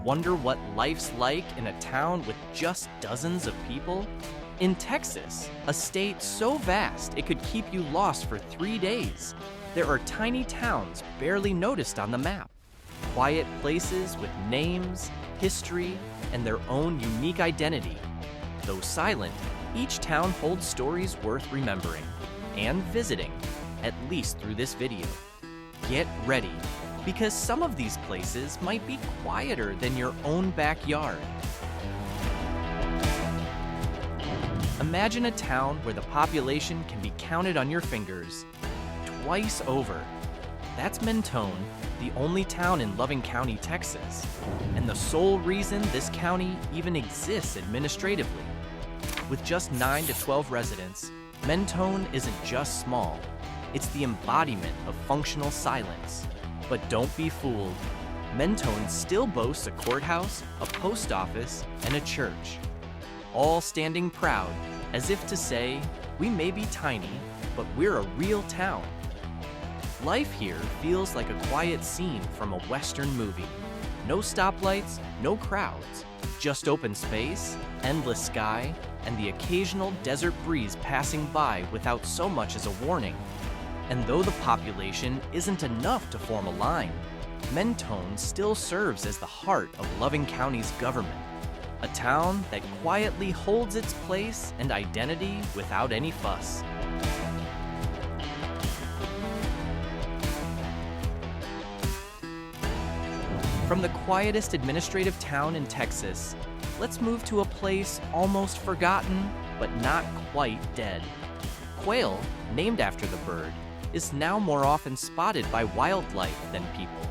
Wonder what life's like in a town with just dozens of people? In Texas, a state so vast it could keep you lost for 3 days, there are tiny towns barely noticed on the map. Quiet places with names, history, and their own unique identity. Though silent, each town holds stories worth remembering and visiting, at least through this video. Get ready, because some of these places might be quieter than your own backyard. Imagine a town where the population can be counted on your fingers, twice over. That's Mentone, the only town in Loving County, Texas, and the sole reason this county even exists administratively. With just 9 to 12 residents, Mentone isn't just small, it's the embodiment of functional silence. But don't be fooled. Mentone still boasts a courthouse, a post office, and a church, all standing proud, as if to say, we may be tiny, but we're a real town. Life here feels like a quiet scene from a Western movie. No stoplights, no crowds, just open space, endless sky, and the occasional desert breeze passing by without so much as a warning. And though the population isn't enough to form a line, Mentone still serves as the heart of Loving County's government. A town that quietly holds its place and identity without any fuss. From the quietest administrative town in Texas, let's move to a place almost forgotten, but not quite dead. Quail, named after the bird, is now more often spotted by wildlife than people.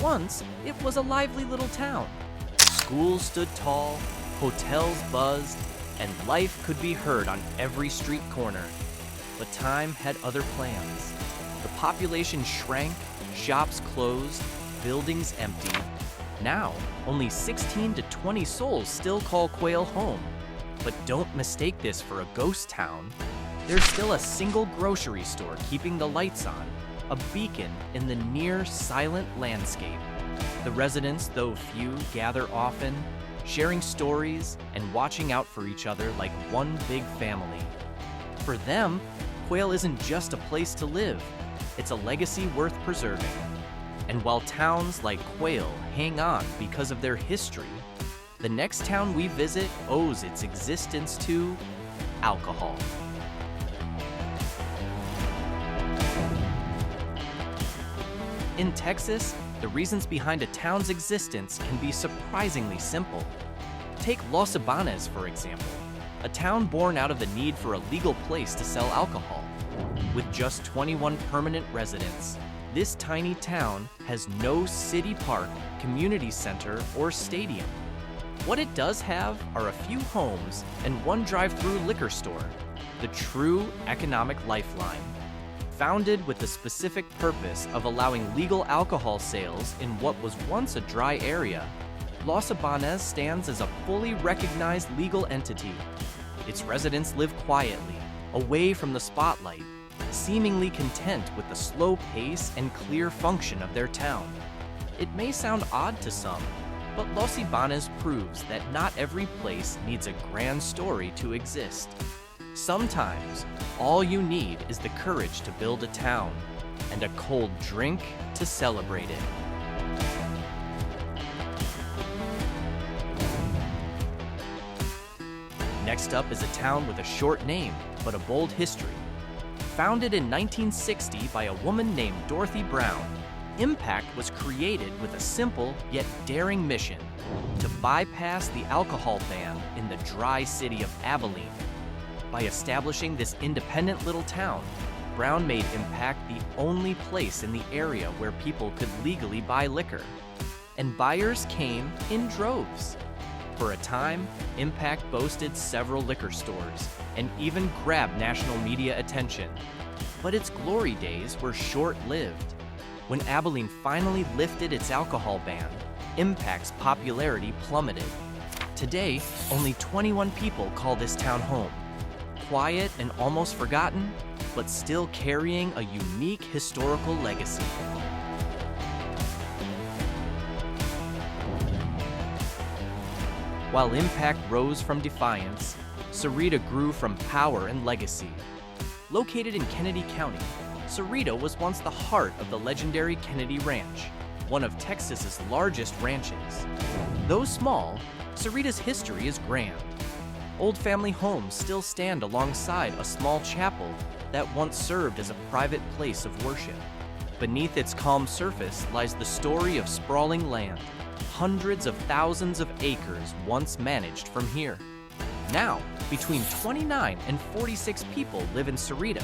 Once, it was a lively little town. Schools stood tall, hotels buzzed, and life could be heard on every street corner. But time had other plans. The population shrank, shops closed, buildings emptied. Now, only 16 to 20 souls still call Quail home. But don't mistake this for a ghost town. There's still a single grocery store keeping the lights on, a beacon in the near silent landscape. The residents, though few, gather often, sharing stories and watching out for each other like one big family. For them, Quail isn't just a place to live, it's a legacy worth preserving. And while towns like Quail hang on because of their history, the next town we visit owes its existence to alcohol. In Texas, the reasons behind a town's existence can be surprisingly simple. Take Ybanez, for example, a town born out of the need for a legal place to sell alcohol. With just 21 permanent residents, this tiny town has no city park, community center, or stadium. What it does have are a few homes and one drive-through liquor store, the true economic lifeline. Founded with the specific purpose of allowing legal alcohol sales in what was once a dry area, Ybanez stands as a fully recognized legal entity. Its residents live quietly, away from the spotlight, seemingly content with the slow pace and clear function of their town. It may sound odd to some, but Ybanez proves that not every place needs a grand story to exist. Sometimes, all you need is the courage to build a town and a cold drink to celebrate it. Next up is a town with a short name, but a bold history. Founded in 1960 by a woman named Dorothy Brown, Impact was created with a simple yet daring mission: to bypass the alcohol ban in the dry city of Abilene. By establishing this independent little town, Brown made Impact the only place in the area where people could legally buy liquor. And buyers came in droves. For a time, Impact boasted several liquor stores and even grabbed national media attention. But its glory days were short-lived. When Abilene finally lifted its alcohol ban, Impact's popularity plummeted. Today, only 21 people call this town home. Quiet and almost forgotten, but still carrying a unique historical legacy. While impact rose from defiance, Sarita grew from power and legacy. Located in Kenedy County, Sarita was once the heart of the legendary Kenedy Ranch, one of Texas's largest ranches. Though small, Sarita's history is grand. Old family homes still stand alongside a small chapel that once served as a private place of worship. Beneath its calm surface lies the story of sprawling land, hundreds of thousands of acres once managed from here. Now, between 29 and 46 people live in Sarita.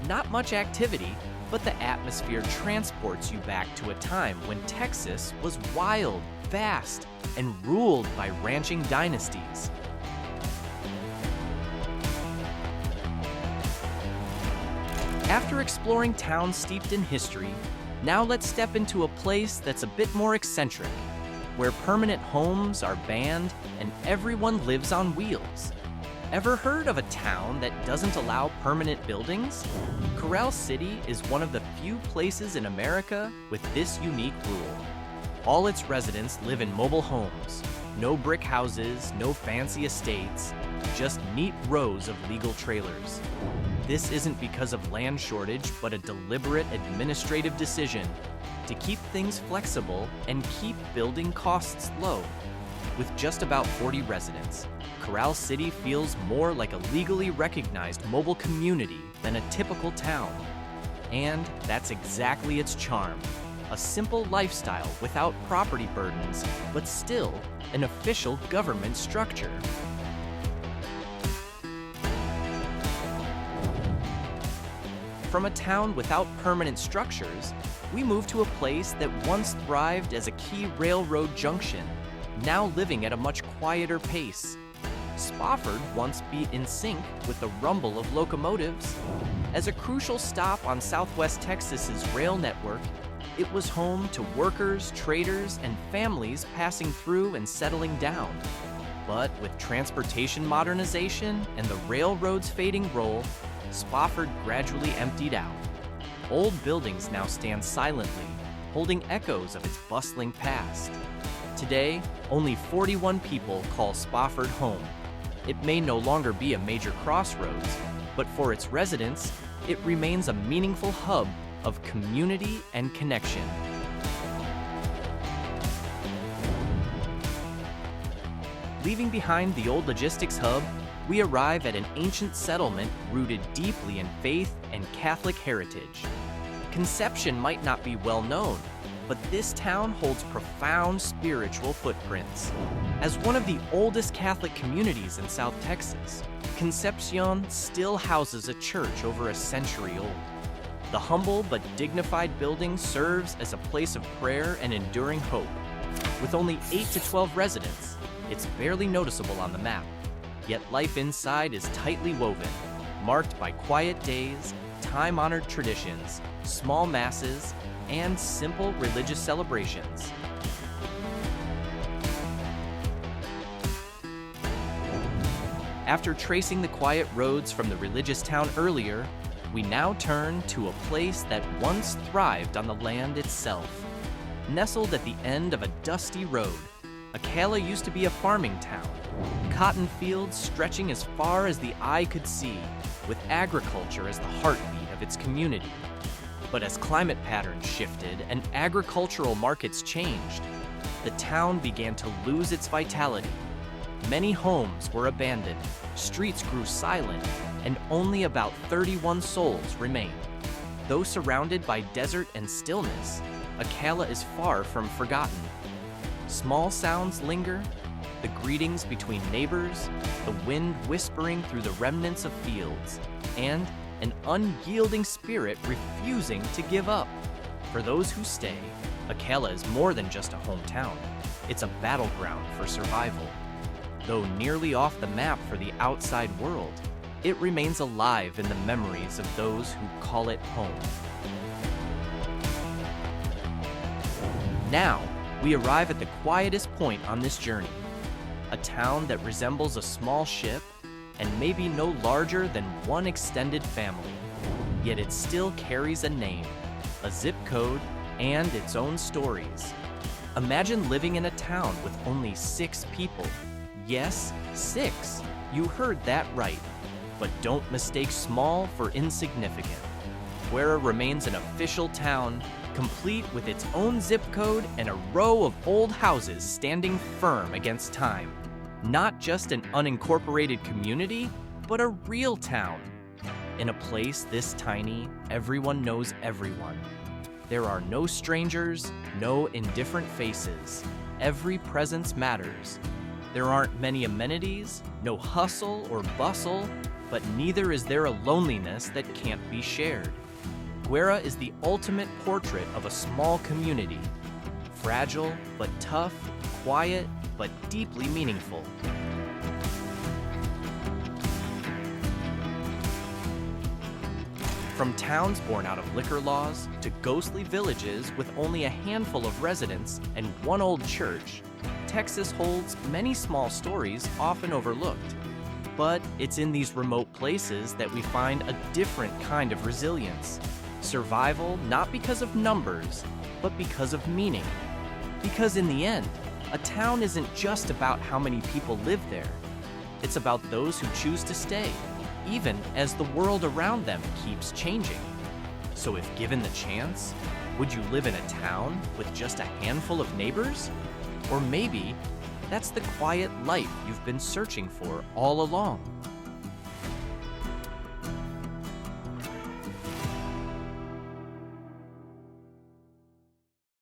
Not much activity, but the atmosphere transports you back to a time when Texas was wild, vast, and ruled by ranching dynasties. After exploring towns steeped in history, now let's step into a place that's a bit more eccentric, where permanent homes are banned and everyone lives on wheels. Ever heard of a town that doesn't allow permanent buildings? Corral City is one of the few places in America with this unique rule. All its residents live in mobile homes. No brick houses, no fancy estates, just neat rows of legal trailers. This isn't because of land shortage, but a deliberate administrative decision to keep things flexible and keep building costs low. With just about 40 residents, Corral City feels more like a legally recognized mobile community than a typical town. And that's exactly its charm. A simple lifestyle without property burdens, but still an official government structure. From a town without permanent structures, we move to a place that once thrived as a key railroad junction, now living at a much quieter pace. Spofford once beat in sync with the rumble of locomotives. As a crucial stop on Southwest Texas's rail network, it was home to workers, traders, and families passing through and settling down. But with transportation modernization and the railroad's fading role, Spofford gradually emptied out. Old buildings now stand silently, holding echoes of its bustling past. Today, only 41 people call Spofford home. It may no longer be a major crossroads, but for its residents, it remains a meaningful hub of community and connection. Leaving behind the old logistics hub, we arrive at an ancient settlement rooted deeply in faith and Catholic heritage. Concepcion might not be well known, but this town holds profound spiritual footprints. As one of the oldest Catholic communities in South Texas, Concepcion still houses a church over a century old. The humble but dignified building serves as a place of prayer and enduring hope. With only 8 to 12 residents, it's barely noticeable on the map. Yet life inside is tightly woven, marked by quiet days, time-honored traditions, small masses, and simple religious celebrations. After tracing the quiet roads from the religious town earlier, we now turn to a place that once thrived on the land itself. Nestled at the end of a dusty road, Acala used to be a farming town. Cotton fields stretching as far as the eye could see, with agriculture as the heartbeat of its community. But as climate patterns shifted and agricultural markets changed, the town began to lose its vitality. Many homes were abandoned, streets grew silent, and only about 31 souls remained. Though surrounded by desert and stillness, Acala is far from forgotten. Small sounds linger, the greetings between neighbors, the wind whispering through the remnants of fields, and an unyielding spirit refusing to give up. For those who stay, Acala is more than just a hometown. It's a battleground for survival. Though nearly off the map for the outside world, it remains alive in the memories of those who call it home. Now, we arrive at the quietest point on this journey, a town that resembles a small ship and maybe no larger than one extended family. Yet it still carries a name, a zip code, and its own stories. Imagine living in a town with only 6 people, Yes, 6. You heard that right. But don't mistake small for insignificant. Guerra remains an official town, complete with its own zip code and a row of old houses standing firm against time. Not just an unincorporated community, but a real town. In a place this tiny, everyone knows everyone. There are no strangers, no indifferent faces. Every presence matters. There aren't many amenities, no hustle or bustle, but neither is there a loneliness that can't be shared. Guerra is the ultimate portrait of a small community. Fragile but tough, quiet but deeply meaningful. From towns born out of liquor laws to ghostly villages with only a handful of residents and one old church, Texas holds many small stories often overlooked. But it's in these remote places that we find a different kind of resilience. Survival not because of numbers, but because of meaning. Because in the end, a town isn't just about how many people live there. It's about those who choose to stay, even as the world around them keeps changing. So if given the chance, would you live in a town with just a handful of neighbors? Or maybe that's the quiet life you've been searching for all along.